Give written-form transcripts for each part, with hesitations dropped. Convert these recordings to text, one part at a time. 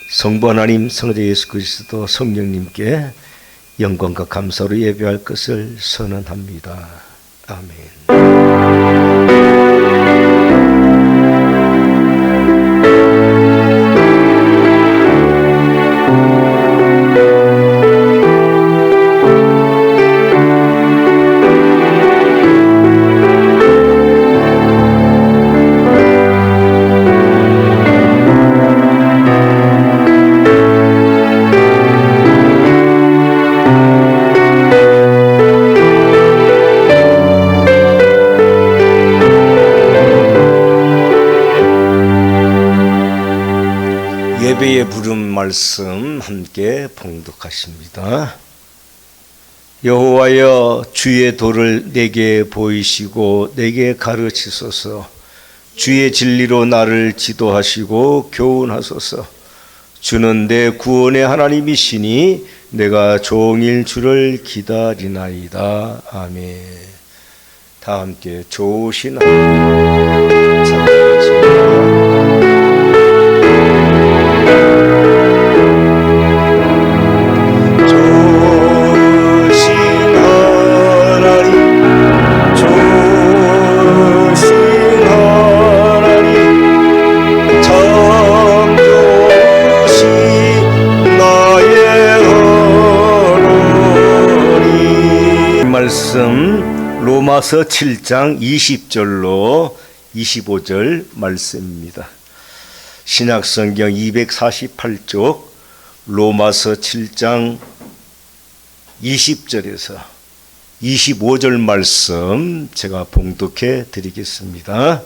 성부 하나님, 성자 예수 그리스도 성령님께 영광과 감사로 예배할 것을 선언합니다. 아멘. 예배의 부름 말씀 함께 봉독하십니다. 여호와여, 주의 도를 내게 보이시고 내게 가르치소서. 주의 진리로 나를 지도하시고 교훈하소서. 주는 내 구원의 하나님이시니 내가 종일 주를 기다리나이다. 아멘. 다 함께 좋으신 하나님 찬양하십니다. 말씀 로마서 7장 20절로 25절 말씀입니다. 신약성경 248쪽 로마서 7장 20절에서 25절 말씀 제가 봉독해 드리겠습니다.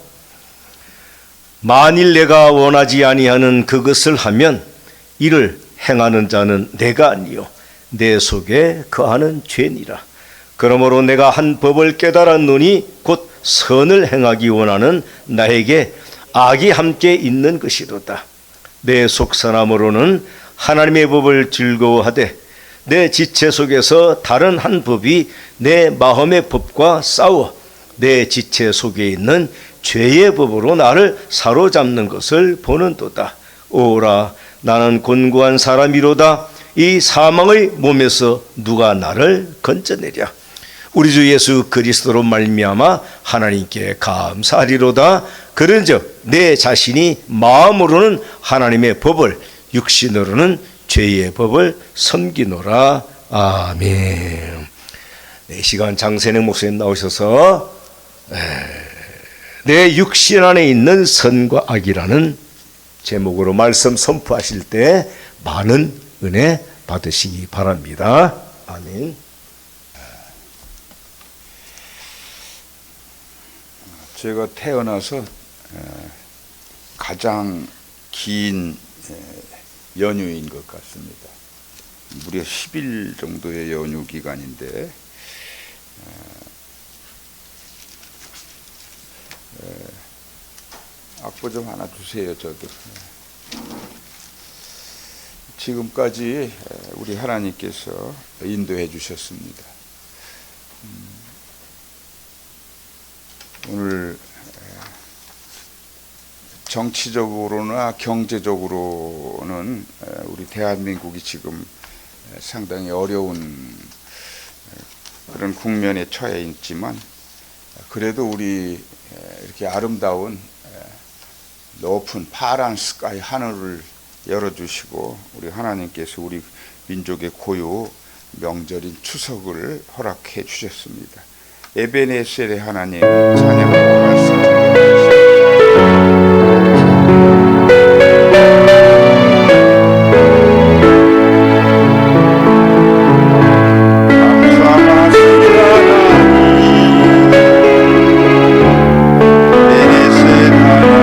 만일 내가 원하지 아니하는 그것을 하면 이를 행하는 자는 내가 아니요 내 속에 거하는 죄니라. 그러므로 내가 한 법을 깨달았노니 곧 선을 행하기 원하는 나에게 악이 함께 있는 것이로다. 내 속사람으로는 하나님의 법을 즐거워하되 내 지체 속에서 다른 한 법이 내 마음의 법과 싸워 내 지체 속에 있는 죄의 법으로 나를 사로잡는 것을 보는도다. 오라, 나는 곤고한 사람이로다. 이 사망의 몸에서 누가 나를 건져내랴. 우리 주 예수 그리스도로 말미암아 하나님께 감사하리로다. 그런즉 내 자신이 마음으로는 하나님의 법을, 육신으로는 죄의 법을 섬기노라. 아멘. 이 시간 장세능 목사님 나오셔서 내 육신 안에 있는 선과 악이라는 제목으로 말씀 선포하실 때 많은 은혜 받으시기 바랍니다. 아멘. 제가 태어나서 가장 긴 연휴인 것 같습니다. 무려 10일 정도의 연휴 기간인데 악보 좀 하나 주세요. 저도 지금까지 우리 하나님께서 인도해 주셨습니다. 오늘 정치적으로나 경제적으로는 우리 대한민국이 지금 상당히 어려운 그런 국면에 처해 있지만 그래도 우리 이렇게 아름다운 높은 파란 스카이 하늘을 열어주시고 우리 하나님께서 우리 민족의 고유 명절인 추석을 허락해 주셨습니다. 에베네셀의 하나님 찬양하고 말씀드립니다. 에베네셀 하나님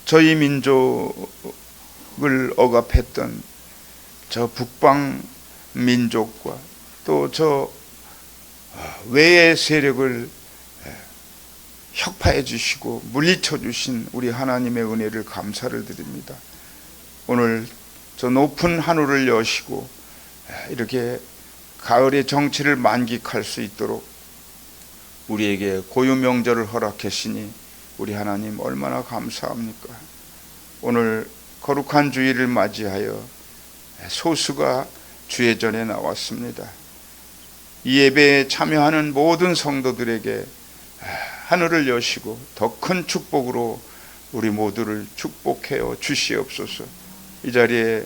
저희 민족을 억압했던 저 북방 민족과 또 저 외의 세력을 혁파해 주시고 물리쳐 주신 우리 하나님의 은혜를 감사를 드립니다. 오늘 저 높은 하늘을 여시고 이렇게 가을의 정취를 만끽할 수 있도록 우리에게 고유 명절을 허락하시니 우리 하나님 얼마나 감사합니까? 오늘 거룩한 주일을 맞이하여 소수가 주의 전에 나왔습니다. 이 예배에 참여하는 모든 성도들에게 하늘을 여시고 더 큰 축복으로 우리 모두를 축복하여 주시옵소서. 이 자리에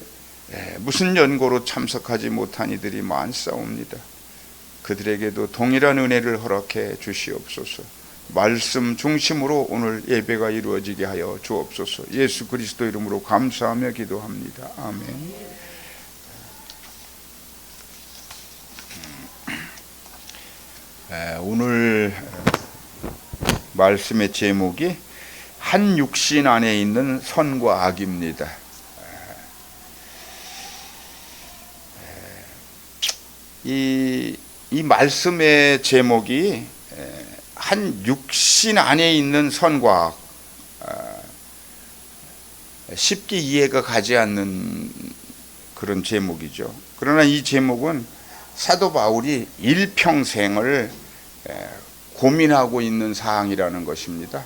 무슨 연고로 참석하지 못한 이들이 많사옵니다. 그들에게도 동일한 은혜를 허락해 주시옵소서. 말씀 중심으로 오늘 예배가 이루어지게 하여 주옵소서. 예수 그리스도 이름으로 감사하며 기도합니다. 아멘. 오늘 말씀의 제목이 한 육신 안에 있는 선과 악입니다. 이 말씀의 제목이 한 육신 안에 있는 선과 악, 쉽게 이해가 가지 않는 그런 제목이죠. 그러나 이 제목은 사도 바울이 일평생을 고민하고 있는 사항이라는 것입니다.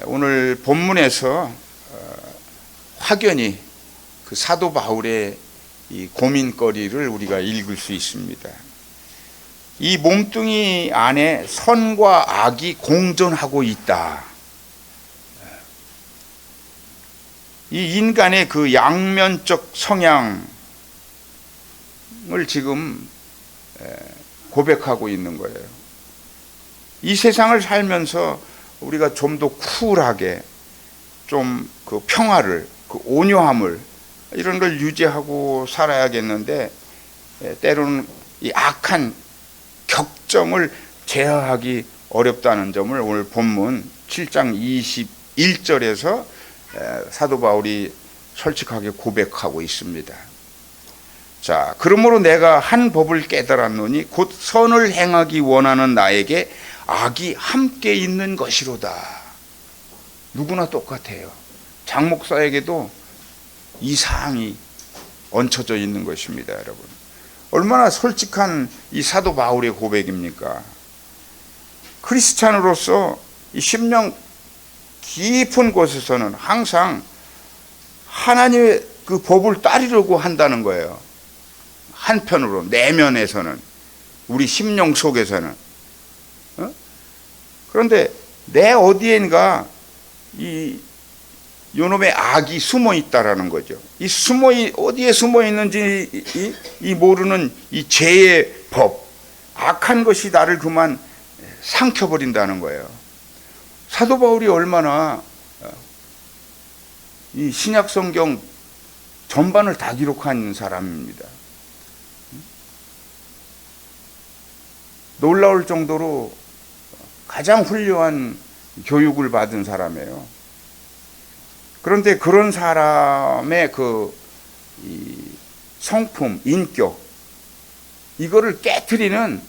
오늘 본문에서 확연히 그 사도 바울의 이 고민거리를 우리가 읽을 수 있습니다. 이 몸뚱이 안에 선과 악이 공존하고 있다. 이 인간의 그 양면적 성향을 지금 고백하고 있는 거예요. 이 세상을 살면서 우리가 좀 더 쿨하게, 좀 그 평화를, 그 온유함을 이런 걸 유지하고 살아야겠는데 때로는 이 악한 격정을 제어하기 어렵다는 점을 오늘 본문 7장 21절에서 사도 바울이 솔직하게 고백하고 있습니다. 자, 그러므로 내가 한 법을 깨달았노니 곧 선을 행하기 원하는 나에게 악이 함께 있는 것이로다. 누구나 똑같아요. 장 목사에게도 이 사항이 얹혀져 있는 것입니다, 여러분. 얼마나 솔직한 이 사도 바울의 고백입니까? 크리스찬으로서 이 심령 깊은 곳에서는 항상 하나님의 그 법을 따르려고 한다는 거예요. 한편으로 내면에서는, 우리 심령 속에서는. 그런데 내 어디엔가 요놈의 악이 숨어 있다라는 거죠. 어디에 숨어 있는지 모르는 이 죄의 법, 악한 것이 나를 그만 삼켜버린다는 거예요. 사도 바울이 얼마나 이 신약 성경 전반을 다 기록한 사람입니다. 놀라울 정도로 가장 훌륭한 교육을 받은 사람이에요. 그런데 그런 사람의 이 성품, 인격, 이거를 깨트리는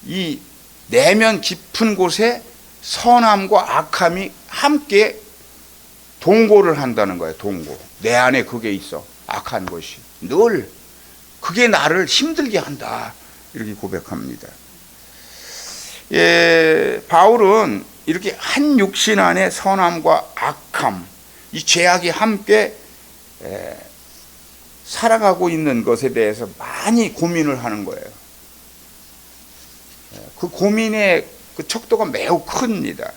이 내면 깊은 곳에 선함과 악함이 함께 동고를 한다는 거예요. 동고. 내 안에 그게 있어. 악한 것이. 늘 그게 나를 힘들게 한다. 이렇게 고백합니다. 바울은 이렇게 한 육신 안에 선함과 악함, 이 죄악이 함께 살아가고 있는 것에 대해서 많이 고민을 하는 거예요. 그 고민의 그 척도가 매우 큽니다.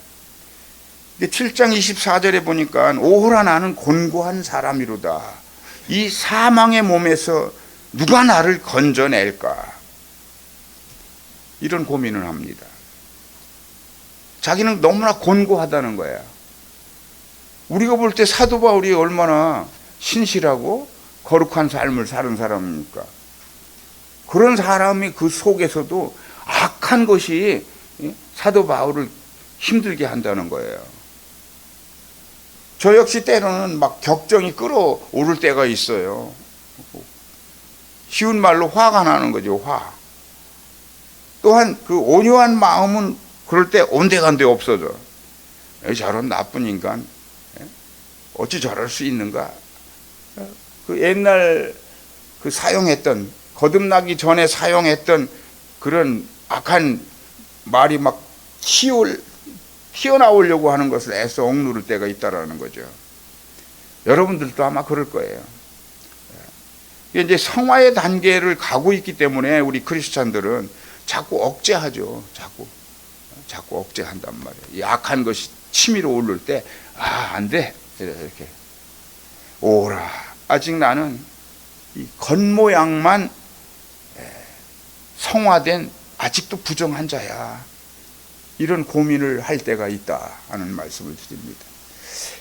근데 7장 24절에 보니까 오호라 나는 곤고한 사람이로다. 이 사망의 몸에서 누가 나를 건져낼까? 이런 고민을 합니다. 자기는 너무나 곤고하다는 거야. 우리가 볼 때 사도 바울이 얼마나 신실하고 거룩한 삶을 사는 사람입니까? 그런 사람이 그 속에서도 악한 것이 사도 바울을 힘들게 한다는 거예요. 저 역시 때로는 막 격정이 끌어오를 때가 있어요. 쉬운 말로 화가 나는 거죠, 화. 또한 그 온유한 마음은 그럴 때 온데간데 없어져. 저런 나쁜 인간, 어찌 저럴 수 있는가? 그 옛날 그 사용했던, 거듭나기 전에 사용했던 그런 악한 말이 막 튀어나오려고 하는 것을 애써 억누를 때가 있다라는 거죠. 여러분들도 아마 그럴 거예요. 이게 이제 성화의 단계를 가고 있기 때문에 우리 크리스찬들은 자꾸 억제하죠. 자꾸 억제한단 말이에요. 이 악한 것이 치밀어 오를 때, 안 돼. 이렇게. 오라. 아직 나는 이 겉모양만 성화된 아직도 부정한 자야. 이런 고민을 할 때가 있다 하는 말씀을 드립니다.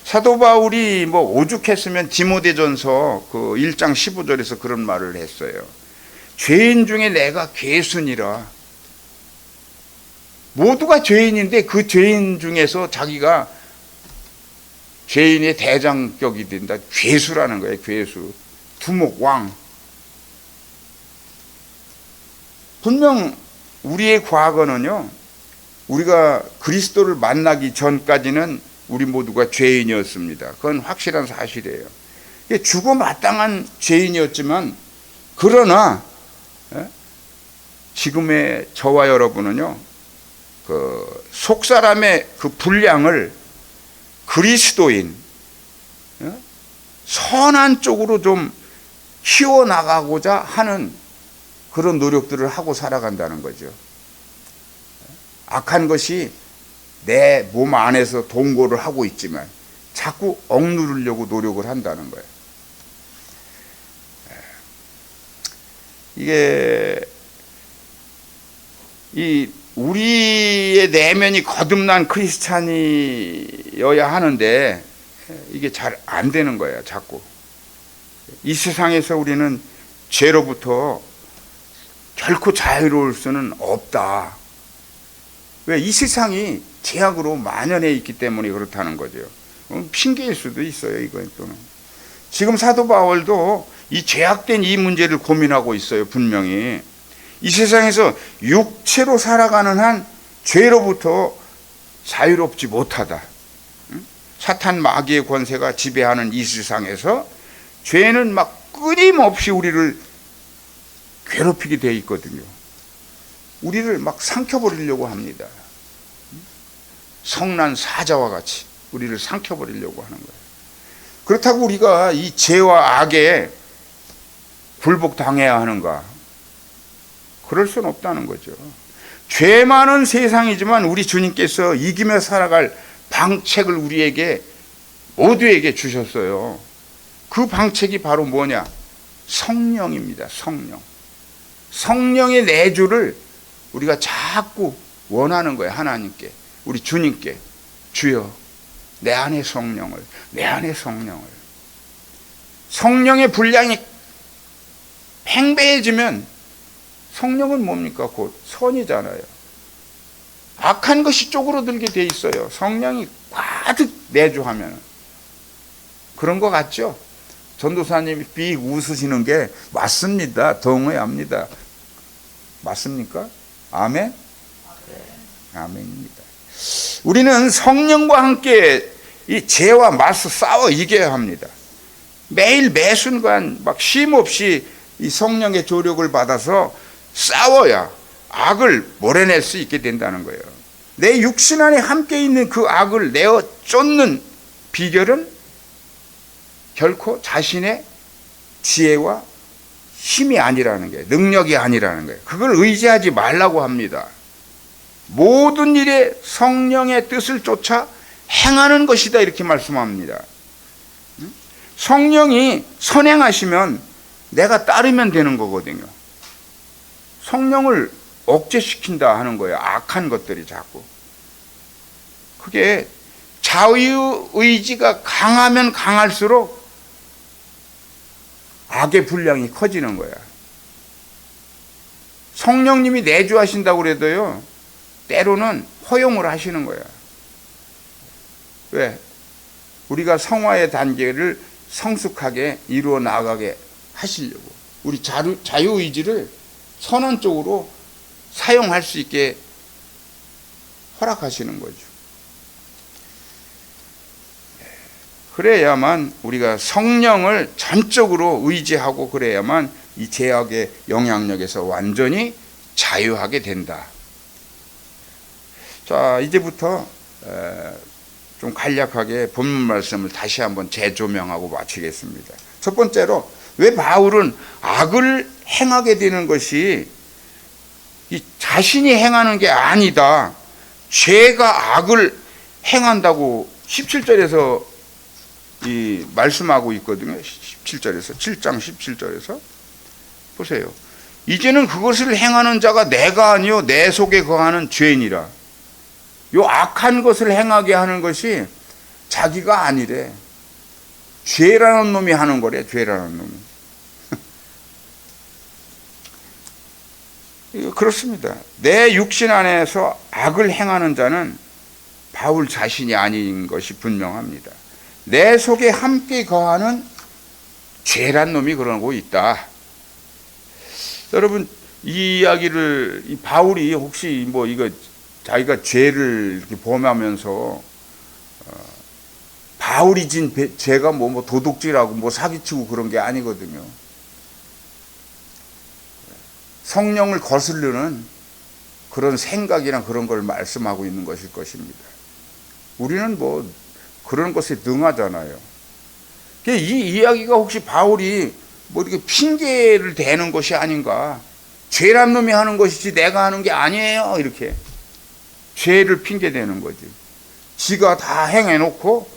사도 바울이 뭐 오죽했으면 디모데전서 그 1장 15절에서 그런 말을 했어요. 죄인 중에 내가 괴순이라. 모두가 죄인인데 그 죄인 중에서 자기가 죄인의 대장격이 된다. 괴수라는 거예요. 괴수. 두목왕. 분명 우리의 과거는요, 우리가 그리스도를 만나기 전까지는 우리 모두가 죄인이었습니다. 그건 확실한 사실이에요. 죽어 마땅한 죄인이었지만, 그러나 지금의 저와 여러분은요, 그 속사람의 그 분량을 그리스도인, 선한 쪽으로 좀 키워나가고자 하는 그런 노력들을 하고 살아간다는 거죠. 악한 것이 내 몸 안에서 동거를 하고 있지만 자꾸 억누르려고 노력을 한다는 거예요. 이게 우리의 내면이 거듭난 크리스찬이어야 하는데 이게 잘 안 되는 거예요. 자꾸 이 세상에서 우리는 죄로부터 결코 자유로울 수는 없다. 왜? 이 세상이 죄악으로 만연해 있기 때문에 그렇다는 거죠. 핑계일 수도 있어요. 이건 또는 지금 사도 바울도 이 죄악된 이 문제를 고민하고 있어요. 분명히 이 세상에서 육체로 살아가는 한 죄로부터 자유롭지 못하다. 사탄 마귀의 권세가 지배하는 이 세상에서 죄는 막 끊임없이 우리를 괴롭히게 되어 있거든요. 우리를 막 삼켜버리려고 합니다. 성난 사자와 같이 우리를 삼켜버리려고 하는 거예요. 그렇다고 우리가 이 죄와 악에 굴복당해야 하는가? 그럴 수는 없다는 거죠. 죄 많은 세상이지만 우리 주님께서 이기며 살아갈 방책을 우리에게 모두에게 주셨어요. 그 방책이 바로 뭐냐? 성령입니다. 성령. 성령의 내주를 우리가 자꾸 원하는 거예요. 하나님께, 우리 주님께. 주여, 내 안에 성령을, 내 안에 성령을. 성령의 분량이 팽배해지면 성령은 뭡니까? 곧 선이잖아요. 악한 것이 쪼그러들게 돼 있어요. 성령이 가득 내주하면. 그런 거 같죠? 전도사님이 삑 웃으시는 게 맞습니다. 동의합니다. 맞습니까? 아멘? 아멘입니다. 우리는 성령과 함께 이 죄와 맞서 싸워 이겨야 합니다. 매일 매순간 막 쉼없이 이 성령의 조력을 받아서 싸워야 악을 몰아낼 수 있게 된다는 거예요. 내 육신 안에 함께 있는 그 악을 내어 쫓는 비결은 결코 자신의 지혜와 힘이 아니라는 거예요. 능력이 아니라는 거예요. 그걸 의지하지 말라고 합니다. 모든 일에 성령의 뜻을 쫓아 행하는 것이다 이렇게 말씀합니다. 성령이 선행하시면 내가 따르면 되는 거거든요. 성령을 억제시킨다 하는 거예요. 악한 것들이 자꾸. 그게 자유의지가 강하면 강할수록 악의 분량이 커지는 거야. 성령님이 내주하신다고 그래도요, 때로는 허용을 하시는 거야. 왜? 우리가 성화의 단계를 성숙하게 이루어 나가게 하시려고 우리 자유의지를 선한 쪽으로 사용할 수 있게 허락하시는 거죠. 그래야만 우리가 성령을 전적으로 의지하고 그래야만 이 죄악의 영향력에서 완전히 자유하게 된다. 자, 이제부터 좀 간략하게 본문 말씀을 다시 한번 재조명하고 마치겠습니다. 첫 번째로 왜 바울은 악을 행하게 되는 것이 이 자신이 행하는 게 아니다. 죄가 악을 행한다고 17절에서 이 말씀하고 있거든요. 17절에서 7장 17절에서 보세요. 이제는 그것을 행하는 자가 내가 아니요 내 속에 거하는 죄인이라. 요 악한 것을 행하게 하는 것이 자기가 아니래. 죄라는 놈이 하는 거래. 죄라는 놈이. 그렇습니다. 내 육신 안에서 악을 행하는 자는 바울 자신이 아닌 것이 분명합니다. 내 속에 함께 거하는 죄란 놈이 그러고 있다. 여러분, 이 이야기를 이 바울이 혹시 뭐 이거 자기가 죄를 이렇게 범하면서 바울이 진 죄가 뭐 도둑질하고 뭐 사기치고 그런 게 아니거든요. 성령을 거스르는 그런 생각이나 그런 걸 말씀하고 있는 것일 것입니다. 우리는 뭐 그런 것에 능하잖아요. 이 이야기가 혹시 바울이 뭐 이렇게 핑계를 대는 것이 아닌가. 죄란 놈이 하는 것이지 내가 하는 게 아니에요. 이렇게 죄를 핑계대는 거지. 지가 다 행해놓고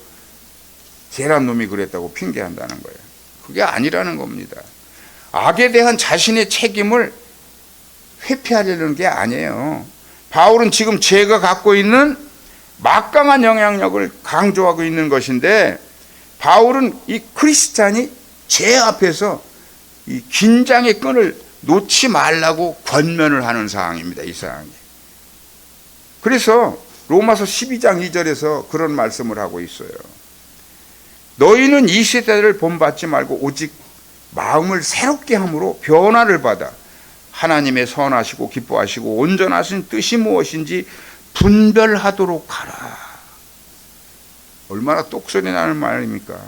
죄란 놈이 그랬다고 핑계한다는 거예요. 그게 아니라는 겁니다. 악에 대한 자신의 책임을 회피하려는 게 아니에요. 바울은 지금 죄가 갖고 있는 막강한 영향력을 강조하고 있는 것인데, 바울은 이 크리스찬이 죄 앞에서 이 긴장의 끈을 놓지 말라고 권면을 하는 사항입니다. 이 사항이. 그래서 로마서 12장 2절에서 그런 말씀을 하고 있어요. 너희는 이 세대를 본받지 말고 오직 마음을 새롭게 함으로 변화를 받아 하나님의 선하시고 기뻐하시고 온전하신 뜻이 무엇인지 분별하도록 하라. 얼마나 똑소리 나는 말입니까?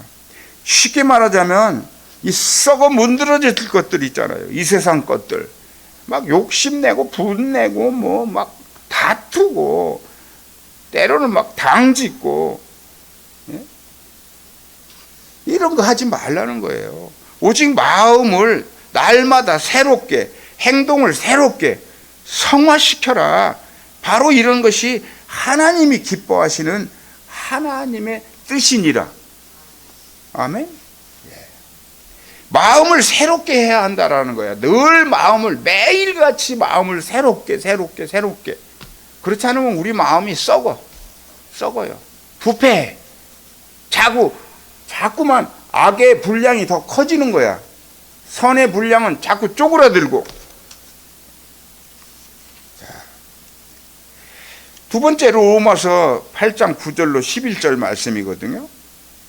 쉽게 말하자면 이 썩어 문드러질 것들 있잖아요. 이 세상 것들. 막 욕심내고 분내고 뭐 막 다투고 때로는 막 당짓고, 예? 이런 거 하지 말라는 거예요. 오직 마음을 날마다 새롭게, 행동을 새롭게 성화시켜라. 바로 이런 것이 하나님이 기뻐하시는 하나님의 뜻이니라. 아멘. 마음을 새롭게 해야 한다라는 거야. 늘 마음을, 매일같이 마음을 새롭게. 그렇지 않으면 우리 마음이 썩어요. 부패해. 자꾸만 악의 분량이 더 커지는 거야. 선의 분량은 자꾸 쪼그라들고. 두 번째로 로마서 8장 9절로 11절 말씀이거든요.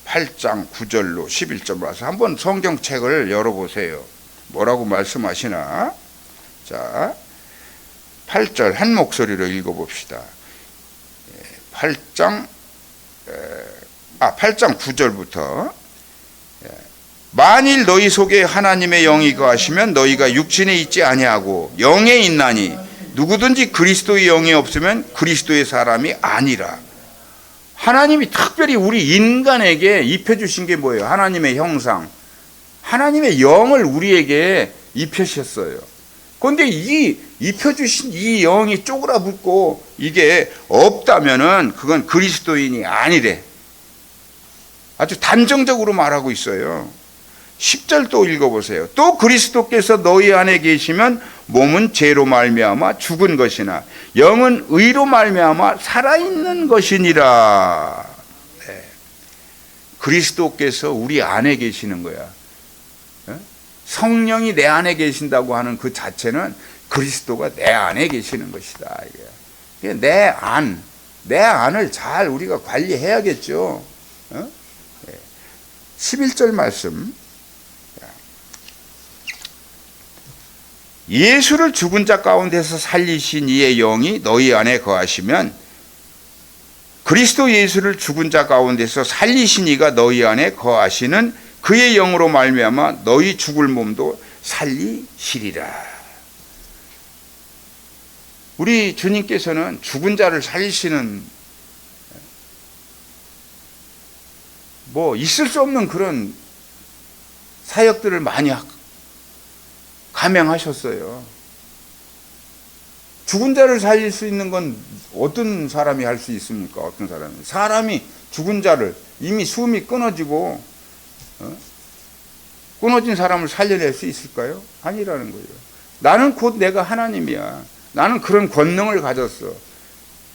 8장 9절로 11절 말씀. 한번 성경책을 열어보세요. 뭐라고 말씀하시나? 자, 8절 한 목소리로 읽어봅시다. 8장 9절부터. 만일 너희 속에 하나님의 영이 거하시면 너희가 육신에 있지 아니하고 영에 있나니 누구든지 그리스도의 영이 없으면 그리스도의 사람이 아니라. 하나님이 특별히 우리 인간에게 입혀주신 게 뭐예요? 하나님의 형상, 하나님의 영을 우리에게 입혀주셨어요. 그런데 이 입혀주신 이 영이 쪼그라붙고 이게 없다면은 그건 그리스도인이 아니래. 아주 단정적으로 말하고 있어요. 10절 또 읽어보세요. 또 그리스도께서 너희 안에 계시면 몸은 죄로 말미암아 죽은 것이나 영은 의로 말미암아 살아있는 것이니라. 네. 그리스도께서 우리 안에 계시는 거야. 성령이 내 안에 계신다고 하는 그 자체는 그리스도가 내 안에 계시는 것이다. 내 안을 잘 우리가 관리해야겠죠. 11절 말씀. 예수를 죽은 자 가운데서 살리신 이의 영이 너희 안에 거하시면 그리스도 예수를 죽은 자 가운데서 살리신 이가 너희 안에 거하시는 그의 영으로 말미암아 너희 죽을 몸도 살리시리라. 우리 주님께서는 죽은 자를 살리시는 있을 수 없는 그런 사역들을 많이 감행하셨어요. 죽은 자를 살릴 수 있는 건 어떤 사람이 할 수 있습니까? 어떤 사람이 죽은 자를 이미 숨이 끊어지고 끊어진 사람을 살려낼 수 있을까요? 아니라는 거예요. 나는 곧 내가 하나님이야. 나는 그런 권능을 가졌어.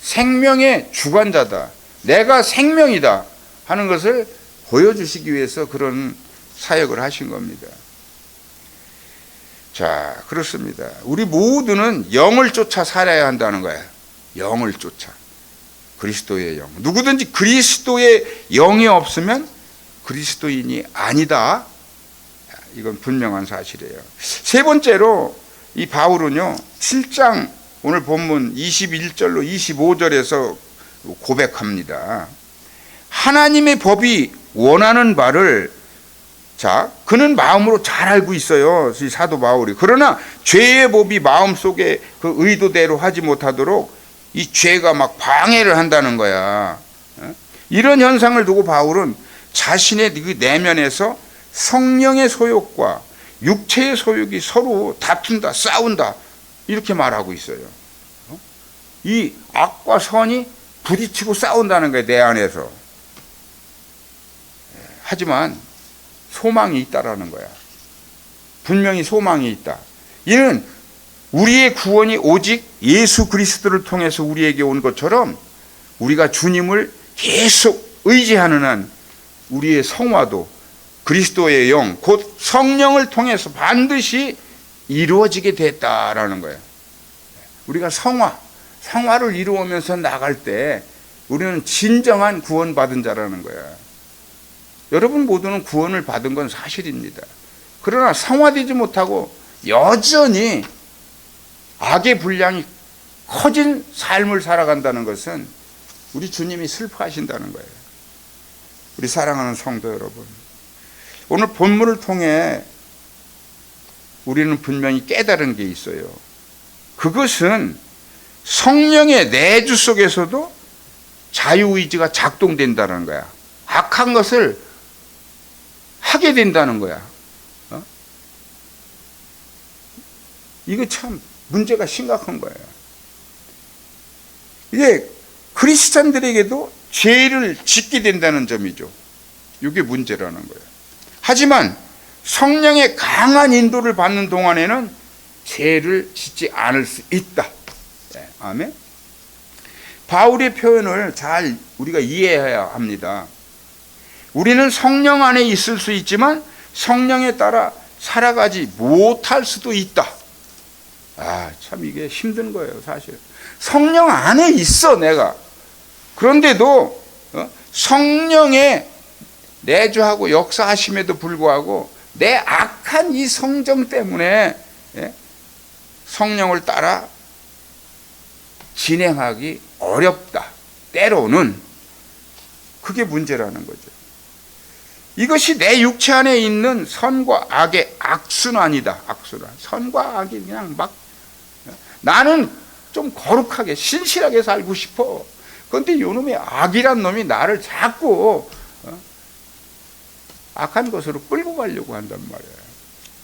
생명의 주관자다. 내가 생명이다 하는 것을 보여주시기 위해서 그런 사역을 하신 겁니다. 자, 그렇습니다. 우리 모두는 영을 쫓아 살아야 한다는 거예요. 영을 쫓아. 그리스도의 영. 누구든지 그리스도의 영이 없으면 그리스도인이 아니다. 이건 분명한 사실이에요. 세 번째로 이 바울은요, 7장 오늘 본문 21절로 25절에서 고백합니다. 하나님의 법이 원하는 바를 그는 마음으로 잘 알고 있어요. 이 사도 바울이. 그러나 죄의 법이 마음속에 그 의도대로 하지 못하도록 이 죄가 막 방해를 한다는 거야. 이런 현상을 두고 바울은 자신의 그 내면에서 성령의 소욕과 육체의 소욕이 서로 다툰다, 싸운다, 이렇게 말하고 있어요. 이 악과 선이 부딪히고 싸운다는 거예요, 내 안에서. 하지만 소망이 있다라는 거야. 분명히 소망이 있다. 이는 우리의 구원이 오직 예수 그리스도를 통해서 우리에게 온 것처럼 우리가 주님을 계속 의지하는 한 우리의 성화도 그리스도의 영, 곧 성령을 통해서 반드시 이루어지게 됐다라는 거예요. 우리가 성화를 이루어면서 나갈 때 우리는 진정한 구원받은 자라는 거야. 여러분 모두는 구원을 받은 건 사실입니다. 그러나 성화되지 못하고 여전히 악의 분량이 커진 삶을 살아간다는 것은 우리 주님이 슬퍼하신다는 거예요. 우리 사랑하는 성도 여러분, 오늘 본문을 통해 우리는 분명히 깨달은 게 있어요. 그것은 성령의 내주 속에서도 자유의지가 작동된다는 거야. 악한 것을 하게 된다는 거야. 이거 참 문제가 심각한 거예요. 이게 크리스찬들에게도 죄를 짓게 된다는 점이죠. 이게 문제라는 거예요. 하지만 성령의 강한 인도를 받는 동안에는 죄를 짓지 않을 수 있다. 네, 아멘. 바울의 표현을 잘 우리가 이해해야 합니다. 우리는 성령 안에 있을 수 있지만 성령에 따라 살아가지 못할 수도 있다. 참 이게 힘든 거예요, 사실. 성령 안에 있어, 내가. 그런데도 성령의 내주하고 역사하심에도 불구하고 내 악한 이 성정 때문에 성령을 따라 진행하기 어렵다. 때로는 그게 문제라는 거죠. 이것이 내 육체 안에 있는 선과 악의 악순환이다. 악순환. 선과 악이 그냥 막 나는 좀 거룩하게 신실하게 살고 싶어. 그런데 요놈의 악이란 놈이 나를 자꾸 악한 것으로 끌고 가려고 한단 말이에요.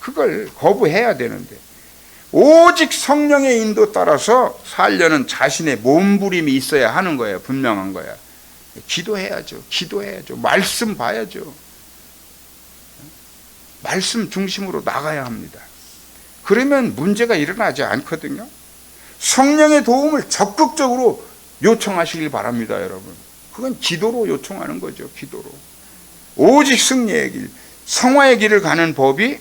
그걸 거부해야 되는데 오직 성령의 인도 따라서 살려는 자신의 몸부림이 있어야 하는 거예요. 분명한 거야. 기도해야죠. 말씀 봐야죠. 말씀 중심으로 나가야 합니다. 그러면 문제가 일어나지 않거든요. 성령의 도움을 적극적으로 요청하시길 바랍니다, 여러분. 그건 기도로 요청하는 거죠. 기도로. 오직 승리의 길, 성화의 길을 가는 법이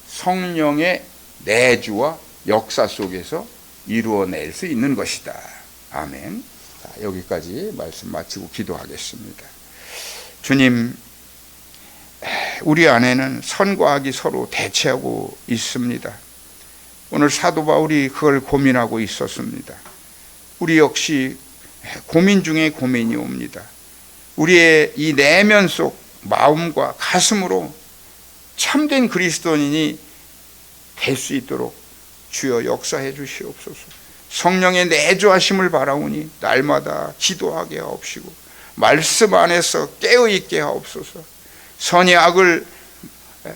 성령의 내주와 역사 속에서 이루어낼 수 있는 것이다. 아멘. 자, 여기까지 말씀 마치고 기도하겠습니다. 주님, 우리 안에는 선과 악이 서로 대치하고 있습니다. 오늘 사도 바울이 그걸 고민하고 있었습니다. 우리 역시 고민 중에 고민이 옵니다. 우리의 이 내면 속 마음과 가슴으로 참된 그리스도인이 될 수 있도록 주여 역사해 주시옵소서. 성령의 내주하심을 바라오니 날마다 기도하게 하옵시고 말씀 안에서 깨어있게 하옵소서. 선의 악을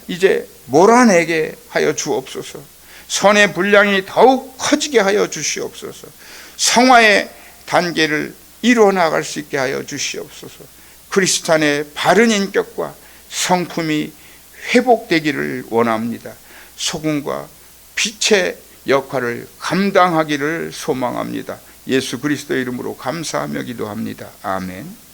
이제 몰아내게 하여 주옵소서. 선의 분량이 더욱 커지게 하여 주시옵소서. 성화의 단계를 이루어 나갈 수 있게 하여 주시옵소서. 크리스찬의 바른 인격과 성품이 회복되기를 원합니다. 소금과 빛의 역할을 감당하기를 소망합니다. 예수 그리스도의 이름으로 감사하며 기도합니다. 아멘.